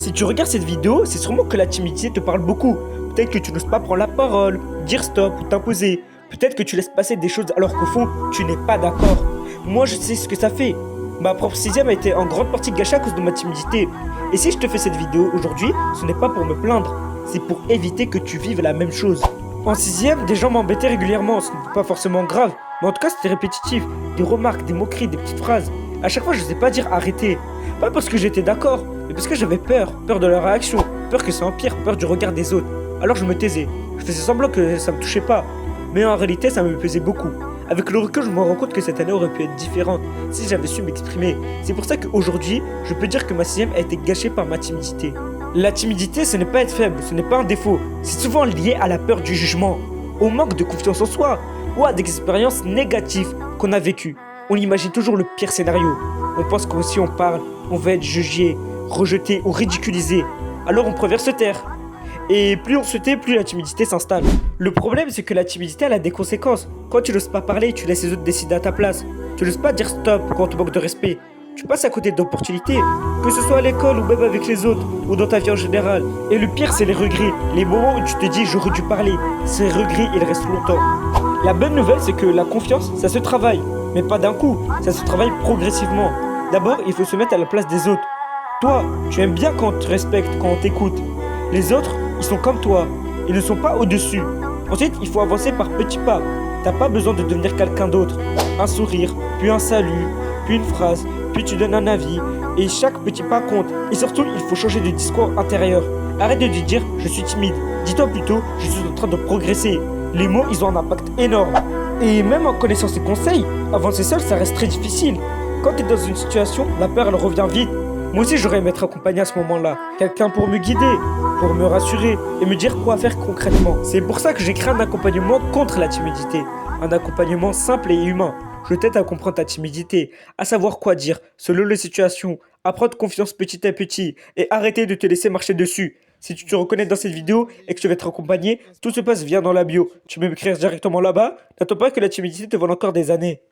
Si tu regardes cette vidéo, c'est sûrement que la timidité te parle beaucoup. Peut-être que tu n'oses pas prendre la parole, dire stop ou t'imposer. Peut-être que tu laisses passer des choses alors qu'au fond, tu n'es pas d'accord. Moi, je sais ce que ça fait. Ma propre sixième a été en grande partie gâchée à cause de ma timidité. Et si je te fais cette vidéo aujourd'hui, ce n'est pas pour me plaindre, c'est pour éviter que tu vives la même chose. En sixième, des gens m'embêtaient régulièrement, ce n'était pas forcément grave, mais en tout cas c'était répétitif. Des remarques, des moqueries, des petites phrases. À chaque fois, je ne sais pas dire arrêtez. Pas parce que j'étais d'accord, mais parce que j'avais peur. Peur de leur réaction, peur que ça empire, peur du regard des autres. Alors je me taisais. Je faisais semblant que ça me touchait pas. Mais en réalité, ça me pesait beaucoup. Avec le recul, je me rends compte que cette année aurait pu être différente si j'avais su m'exprimer. C'est pour ça qu'aujourd'hui, je peux dire que ma sixième a été gâchée par ma timidité. La timidité, ce n'est pas être faible, ce n'est pas un défaut. C'est souvent lié à la peur du jugement, au manque de confiance en soi ou à des expériences négatives qu'on a vécues. On imagine toujours le pire scénario. On pense que si on parle, on va être jugé, rejeté ou ridiculisé. Alors on préfère se taire. Et plus on se tait, plus la timidité s'installe. Le problème, c'est que la timidité, elle a des conséquences. Quand tu n'oses pas parler, tu laisses les autres décider à ta place. Tu n'oses pas dire stop quand on te manque de respect. Tu passes à côté d'opportunités, que ce soit à l'école ou même avec les autres, ou dans ta vie en général. Et le pire, c'est les regrets. Les moments où tu te dis j'aurais dû parler. Ces regrets, ils restent longtemps. La bonne nouvelle, c'est que la confiance, ça se travaille. Mais pas d'un coup, ça se travaille progressivement. D'abord, il faut se mettre à la place des autres. Toi, tu aimes bien quand on te respecte, quand on t'écoute. Les autres, ils sont comme toi. Ils ne sont pas au-dessus. Ensuite, il faut avancer par petits pas. T'as pas besoin de devenir quelqu'un d'autre. Un sourire, puis un salut, puis une phrase, puis tu donnes un avis. Et chaque petit pas compte. Et surtout, il faut changer de discours intérieur. Arrête de te dire je suis timide. Dis-toi plutôt je suis en train de progresser. Les mots, ils ont un impact énorme. Et même en connaissant ces conseils, avancer seul, ça reste très difficile. Quand tu es dans une situation, la peur, elle revient vite. Moi aussi, j'aurais aimé être accompagné à ce moment-là. Quelqu'un pour me guider, pour me rassurer et me dire quoi faire concrètement. C'est pour ça que j'ai créé un accompagnement contre la timidité. Un accompagnement simple et humain. Je t'aide à comprendre ta timidité, à savoir quoi dire, selon les situations, à prendre confiance petit à petit et arrêter de te laisser marcher dessus. Si tu te reconnais dans cette vidéo et que tu veux être accompagné, tout se passe, viens dans la bio. Tu peux m'écrire directement là-bas. N'attends pas que la timidité te vole encore des années.